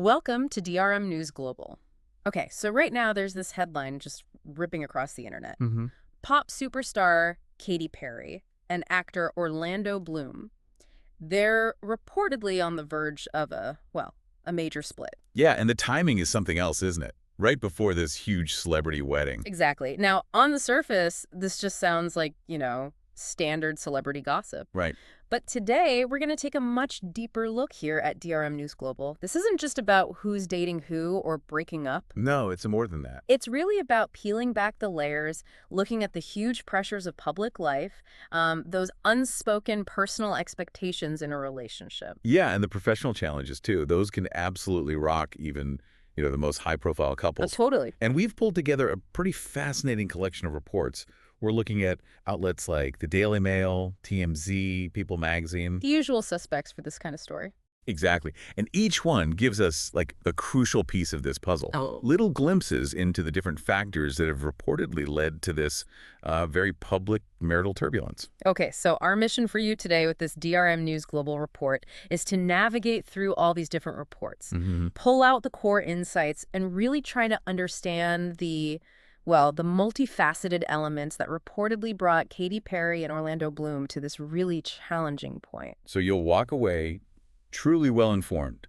Welcome to DRM News Global. Okay, so right now there's this headline just ripping across the internet. hmm Pop superstar Katy Perry and actor Orlando Bloom. They're reportedly on the verge of a major split. Yeah, and the timing is something else, isn't it? Right before this huge celebrity wedding. Exactly. Now, on the surface, this just sounds like, standard celebrity gossip. Right. But today, we're going to take a much deeper look here at DRM News Global. This isn't just about who's dating who or breaking up. No, it's more than that. It's really about peeling back the layers, looking at the huge pressures of public life, those unspoken personal expectations in a relationship. Yeah, and the professional challenges, too. Those can absolutely rock even, the most high-profile couples. Totally. And we've pulled together a pretty fascinating collection of reports. We're looking at outlets like the Daily Mail, TMZ, People Magazine. The usual suspects for this kind of story. Exactly. And each one gives us, like, a crucial piece of this puzzle. Oh. Little glimpses into the different factors that have reportedly led to this very public marital turbulence. Okay, so our mission for you today with this DRM News Global report is to navigate through all these different reports, pull out the core insights, and really try to understand the multifaceted elements that reportedly brought Katy Perry and Orlando Bloom to this really challenging point. So you'll walk away truly well-informed,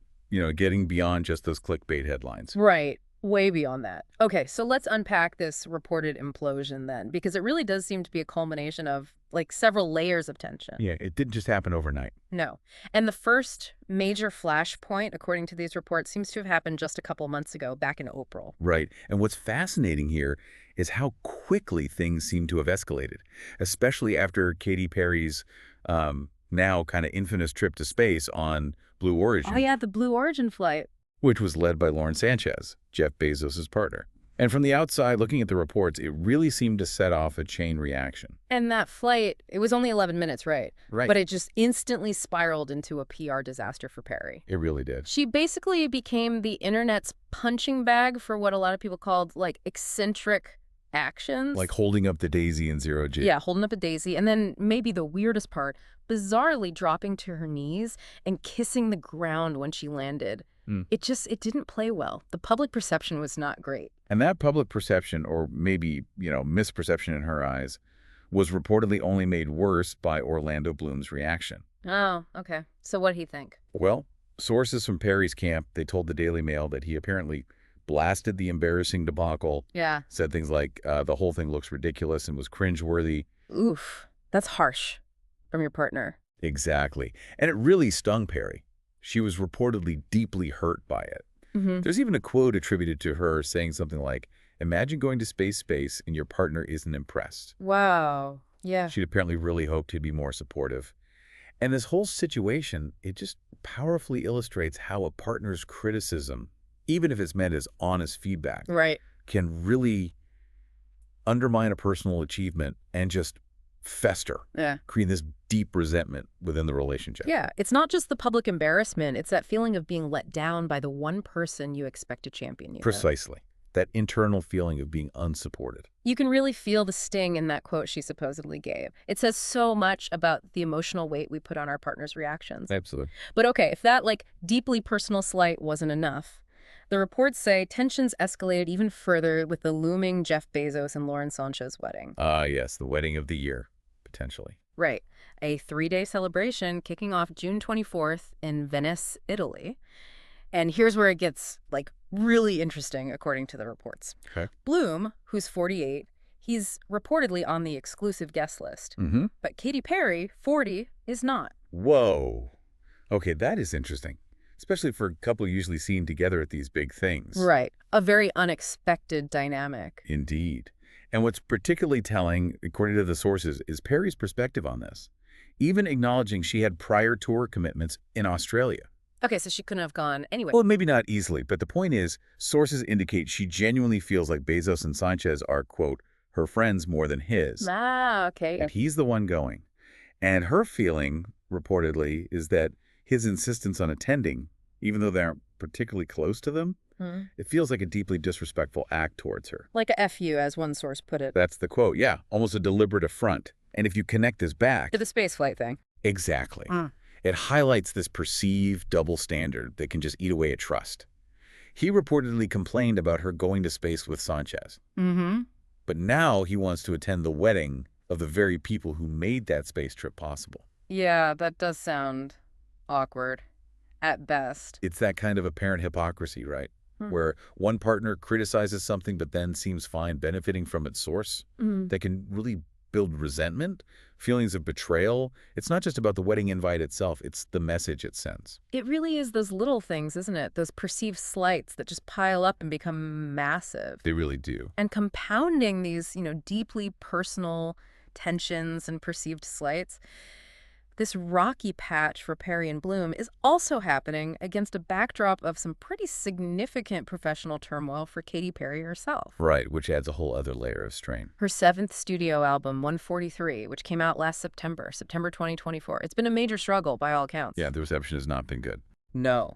getting beyond just those clickbait headlines. Right. Way beyond that. Okay, so let's unpack this reported implosion then, because it really does seem to be a culmination of, several layers of tension. Yeah, it didn't just happen overnight. No. And the first major flashpoint, according to these reports, seems to have happened just a couple months ago, back in April. Right. And what's fascinating here is how quickly things seem to have escalated, especially after Katy Perry's now kind of infamous trip to space on Blue Origin. Oh, yeah, the Blue Origin flight. Which was led by Lauren Sanchez, Jeff Bezos' partner. And from the outside, looking at the reports, it really seemed to set off a chain reaction. And that flight, it was only 11 minutes, right? Right. But it just instantly spiraled into a PR disaster for Perry. It really did. She basically became the internet's punching bag for what a lot of people called, eccentric actions. Like holding up the daisy in zero G. Yeah, holding up a daisy. And then maybe the weirdest part, bizarrely dropping to her knees and kissing the ground when she landed. It didn't play well. The public perception was not great. And that public perception, or maybe, misperception in her eyes, was reportedly only made worse by Orlando Bloom's reaction. Oh, okay. So what'd he think? Well, sources from Perry's camp, they told the Daily Mail that he apparently blasted the embarrassing debacle. Yeah. Said things like, the whole thing looks ridiculous and was cringeworthy. Oof. That's harsh from your partner. Exactly. And it really stung Perry. She was reportedly deeply hurt by it. There's even a quote attributed to her saying something like, "Imagine going to space and your partner isn't impressed." Wow. Yeah. She'd apparently really hoped he'd be more supportive. And this whole situation, it just powerfully illustrates how a partner's criticism, even if it's meant as honest feedback, Right. can really undermine a personal achievement and just fester, Yeah. creating this deep resentment within the relationship. Yeah. It's not just the public embarrassment. It's that feeling of being let down by the one person you expect to champion you. Precisely. That internal feeling of being unsupported. You can really feel the sting in that quote she supposedly gave. It says so much about the emotional weight we put on our partner's reactions. Absolutely. But okay, if that deeply personal slight wasn't enough, the reports say tensions escalated even further with the looming Jeff Bezos and Lauren Sanchez wedding. Yes, the wedding of the year, potentially. Right. A 3-day celebration kicking off June 24th in Venice, Italy. And here's where it gets, really interesting, according to the reports. Okay. Bloom, who's 48, he's reportedly on the exclusive guest list. But Katy Perry, 40, is not. Whoa. Okay, that is interesting, especially for a couple usually seen together at these big things. Right. A very unexpected dynamic. Indeed. And what's particularly telling, according to the sources, is Perry's perspective on this, even acknowledging she had prior tour commitments in Australia. Okay, so she couldn't have gone anyway. Well, maybe not easily, but the point is, sources indicate she genuinely feels like Bezos and Sanchez are, quote, her friends more than his. Ah, okay. And he's the one going. And her feeling, reportedly, is that his insistence on attending, even though they aren't particularly close to them, it feels like a deeply disrespectful act towards her. Like a F you, as one source put it. That's the quote, yeah, almost a deliberate affront. And if you connect this back... To the spaceflight thing. Exactly. It highlights this perceived double standard that can just eat away at trust. He reportedly complained about her going to space with Sanchez. Mm-hmm. But now he wants to attend the wedding of the very people who made that space trip possible. Yeah, that does sound awkward at best. It's that kind of apparent hypocrisy, right? Hmm. Where one partner criticizes something but then seems fine benefiting from its source. That can really build resentment, feelings of betrayal. It's not just about the wedding invite itself, it's the message it sends. It really is those little things, isn't it? Those perceived slights that just pile up and become massive. They really do. And compounding these, deeply personal tensions and perceived slights. This rocky patch for Perry and Bloom is also happening against a backdrop of some pretty significant professional turmoil for Katy Perry herself. Right, which adds a whole other layer of strain. Her 7th studio album, 143, which came out last September 2024. It's been a major struggle by all accounts. Yeah, the reception has not been good. No.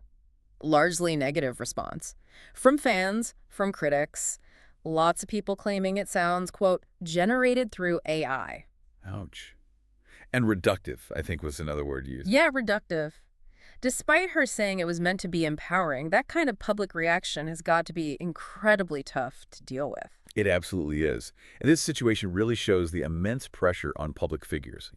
Largely negative response. From fans, from critics. Lots of people claiming it sounds, quote, generated through AI. Ouch. And reductive, I think, was another word used. Yeah, reductive. Despite her saying it was meant to be empowering, that kind of public reaction has got to be incredibly tough to deal with. It absolutely is. And this situation really shows the immense pressure on public figures,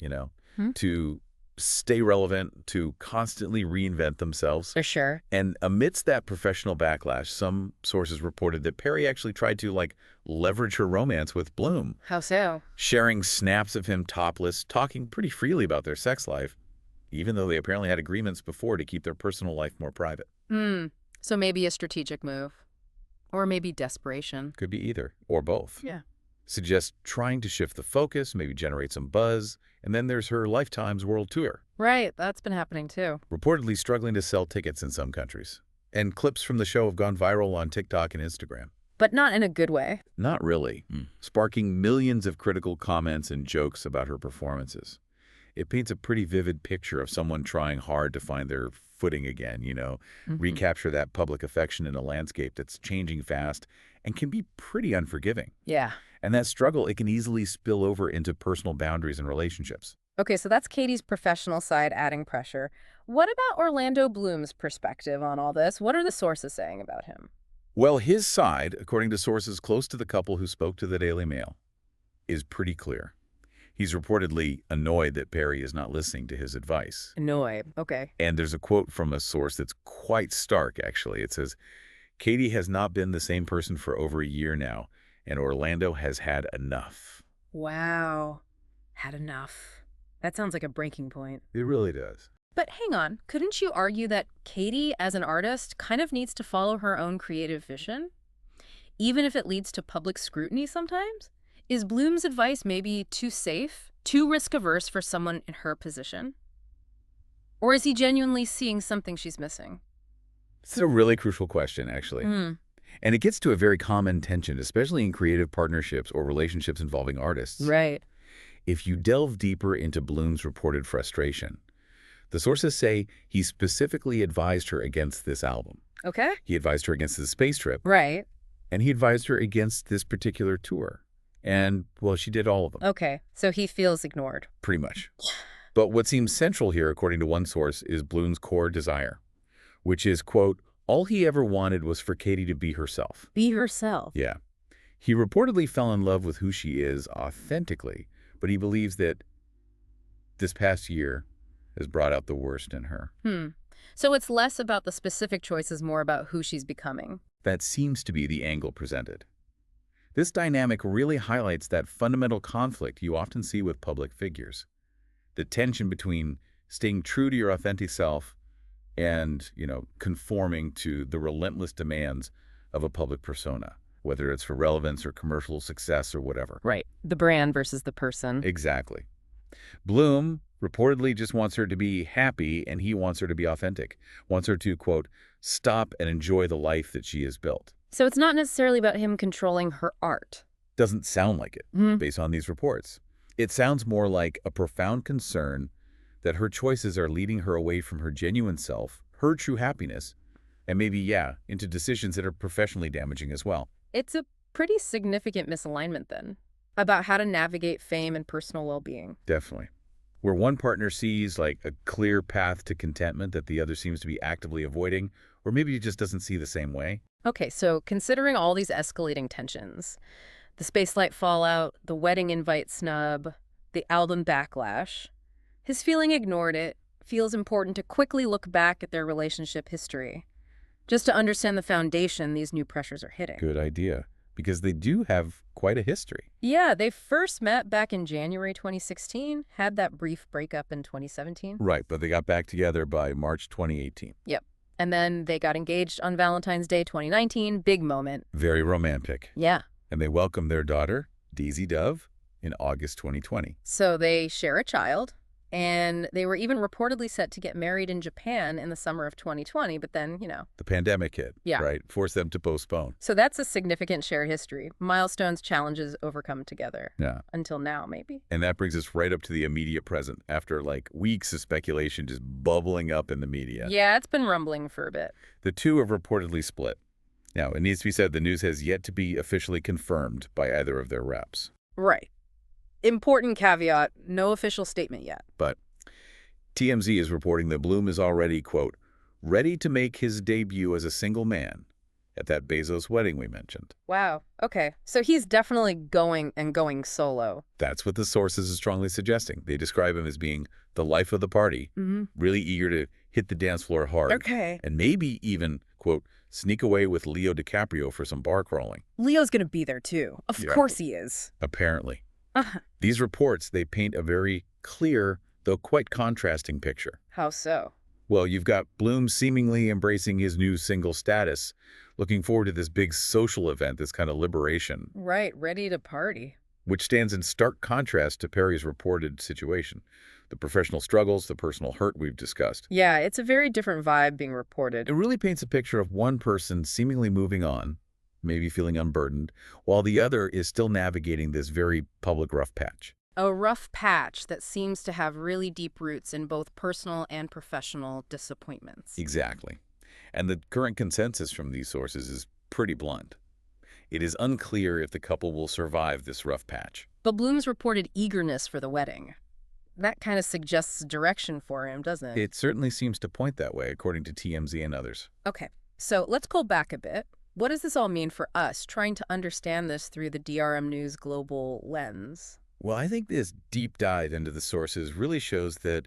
to stay relevant, to constantly reinvent themselves. For sure. And amidst that professional backlash, some sources reported that Perry actually tried to, leverage her romance with Bloom. How so? Sharing snaps of him topless, talking pretty freely about their sex life, even though they apparently had agreements before to keep their personal life more private. So maybe a strategic move. Or maybe desperation. Could be either, or both. Yeah. Suggests trying to shift the focus, maybe generate some buzz, and then there's her Lifetime's world tour. Right, that's been happening too. Reportedly struggling to sell tickets in some countries. And clips from the show have gone viral on TikTok and Instagram. But not in a good way. Not really. Sparking millions of critical comments and jokes about her performances. It paints a pretty vivid picture of someone trying hard to find their footing again, recapture that public affection in a landscape that's changing fast and can be pretty unforgiving. Yeah. And that struggle, it can easily spill over into personal boundaries and relationships. Okay, so that's Katy's professional side adding pressure. What about Orlando Bloom's perspective on all this? What are the sources saying about him? Well, his side, according to sources close to the couple who spoke to the Daily Mail, is pretty clear. He's reportedly annoyed that Perry is not listening to his advice. Annoyed. Okay. And there's a quote from a source that's quite stark, actually. It says, Katy has not been the same person for over a year now, and Orlando has had enough. Wow. Had enough. That sounds like a breaking point. It really does. But hang on, couldn't you argue that Katy, as an artist, kind of needs to follow her own creative vision? Even if it leads to public scrutiny sometimes? Is Bloom's advice maybe too safe, too risk-averse for someone in her position? Or is he genuinely seeing something she's missing? It's a really crucial question, actually. And it gets to a very common tension, especially in creative partnerships or relationships involving artists. Right. If you delve deeper into Bloom's reported frustration, the sources say he specifically advised her against this album. Okay. He advised her against the space trip. Right. And he advised her against this particular tour. And, well, she did all of them. Okay, so he feels ignored. Pretty much. But what seems central here, according to one source, is Bloom's core desire, which is, quote, all he ever wanted was for Katy to be herself. Be herself. Yeah. He reportedly fell in love with who she is authentically, but he believes that this past year has brought out the worst in her. So it's less about the specific choices, more about who she's becoming. That seems to be the angle presented. This dynamic really highlights that fundamental conflict you often see with public figures. The tension between staying true to your authentic self and, conforming to the relentless demands of a public persona, whether it's for relevance or commercial success or whatever. Right. The brand versus the person. Exactly. Bloom reportedly just wants her to be happy, and he wants her to be authentic, wants her to, quote, stop and enjoy the life that she has built. So it's not necessarily about him controlling her art. Doesn't sound like it, based on these reports. It sounds more like a profound concern that her choices are leading her away from her genuine self, her true happiness, and maybe, into decisions that are professionally damaging as well. It's a pretty significant misalignment, then, about how to navigate fame and personal well-being. Definitely. Where one partner sees, a clear path to contentment that the other seems to be actively avoiding, or maybe he just doesn't see the same way. Okay, so considering all these escalating tensions, the spaceflight fallout, the wedding invite snub, the album backlash, his feeling ignored it feels important to quickly look back at their relationship history, just to understand the foundation these new pressures are hitting. Good idea, because they do have quite a history. Yeah, they first met back in January 2016, had that brief breakup in 2017. Right, but they got back together by March 2018. Yep. And then they got engaged on Valentine's Day 2019, big moment. Very romantic. Yeah. And they welcomed their daughter, Daisy Dove, in August 2020. So they share a child, and they were even reportedly set to get married in Japan in the summer of 2020, but then, The pandemic hit, Yeah. right? Forced them to postpone. So that's a significant shared history. Milestones, challenges overcome together. Yeah. Until now, maybe. And that brings us right up to the immediate present, after weeks of speculation just bubbling up in the media. Yeah, it's been rumbling for a bit. The two have reportedly split. Now, it needs to be said the news has yet to be officially confirmed by either of their reps. Right. Important caveat, no official statement yet. But TMZ is reporting that Bloom is already, quote, ready to make his debut as a single man at that Bezos wedding we mentioned. Wow. Okay. So he's definitely going solo. That's what the sources are strongly suggesting. They describe him as being the life of the party, really eager to hit the dance floor hard. Okay. And maybe even, quote, sneak away with Leo DiCaprio for some bar crawling. Leo's going to be there, too. Of course he is. Apparently. These reports, they paint a very clear, though quite contrasting picture. How so? Well, you've got Bloom seemingly embracing his new single status, looking forward to this big social event, this kind of liberation. Right, ready to party. Which stands in stark contrast to Perry's reported situation. The professional struggles, the personal hurt we've discussed. Yeah, it's a very different vibe being reported. It really paints a picture of one person seemingly moving on, maybe feeling unburdened, while the other is still navigating this very public rough patch. A rough patch that seems to have really deep roots in both personal and professional disappointments. Exactly. And the current consensus from these sources is pretty blunt. It is unclear if the couple will survive this rough patch. But Bloom's reported eagerness for the wedding. That kind of suggests direction for him, doesn't it? It certainly seems to point that way, according to TMZ and others. Okay, so let's go back a bit. What does this all mean for us, trying to understand this through the DRM News global lens? Well, I think this deep dive into the sources really shows that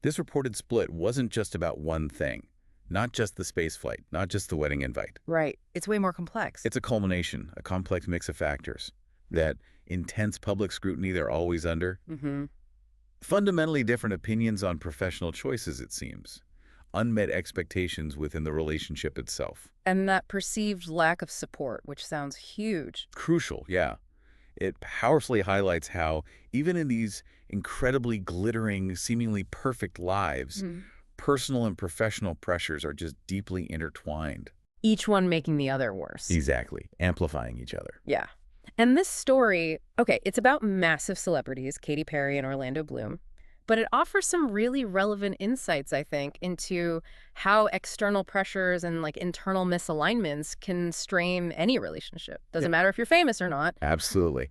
this reported split wasn't just about one thing. Not just the spaceflight, not just the wedding invite. Right. It's way more complex. It's a culmination, a complex mix of factors. That intense public scrutiny they're always under. Fundamentally different opinions on professional choices, it seems. Unmet expectations within the relationship itself. And that perceived lack of support, which sounds huge. Crucial, yeah. It powerfully highlights how, even in these incredibly glittering, seemingly perfect lives, personal and professional pressures are just deeply intertwined. Each one making the other worse. Exactly. Amplifying each other. Yeah. And this story, okay, it's about massive celebrities, Katy Perry and Orlando Bloom, but it offers some really relevant insights, I think, into how external pressures and internal misalignments can strain any relationship. Doesn't matter if you're famous or not. Absolutely.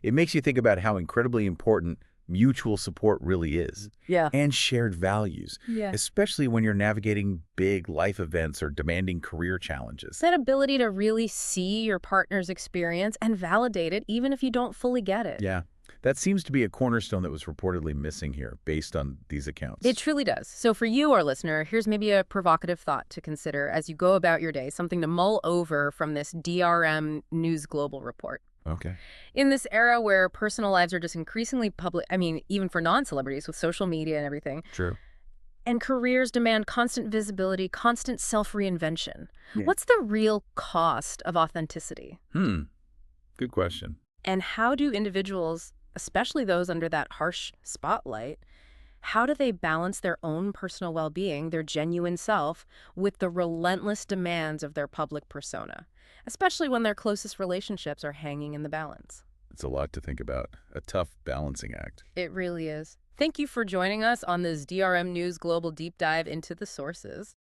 It makes you think about how incredibly important mutual support really is. Yeah. And shared values. Yeah. Especially when you're navigating big life events or demanding career challenges. That ability to really see your partner's experience and validate it, even if you don't fully get it. Yeah. That seems to be a cornerstone that was reportedly missing here, based on these accounts. It truly does. So for you, our listener, here's maybe a provocative thought to consider as you go about your day, something to mull over from this DRM News Global report. Okay. In this era where personal lives are just increasingly public, even for non-celebrities with social media and everything. True. And careers demand constant visibility, constant self-reinvention. Yeah. What's the real cost of authenticity? Good question. And how do individuals, especially those under that harsh spotlight, how do they balance their own personal well-being, their genuine self, with the relentless demands of their public persona, especially when their closest relationships are hanging in the balance? It's a lot to think about. A tough balancing act. It really is. Thank you for joining us on this DRM News Global Deep Dive into the sources.